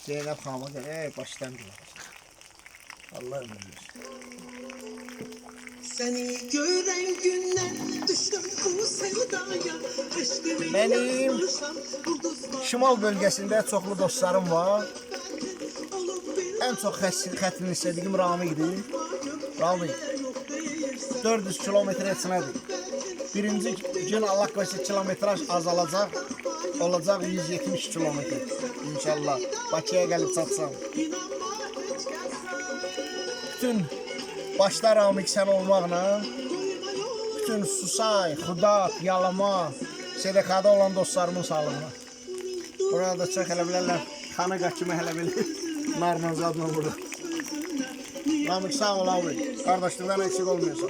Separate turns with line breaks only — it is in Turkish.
Zeynep Hanım'a gel, baştan dinle. Allah ömür versin.
Seni gören günden düştüm bu sevdaya.
Benim şimal bölgesinde çoxlu dostlarım var. En çok xətrini istədiyim Rami idi. Rami 400 kilometre etsinədir. Birinci gün Allah qoysa kilometraj azalacaq. Olacaq 170 kilometre. İnşallah Bakıya gəlib çatsam. Bütün başlar Ramik sən olmaqla, bütün Susay, Xudat, Yalama, SDK-da olan dostlarımın sağlığına. Burada çox elə bilərlər, xanı qaçımı elə bilir, narla zadla burada. Ramik sağ ol abi, qardaşlıqdan eksik olmuyorsan.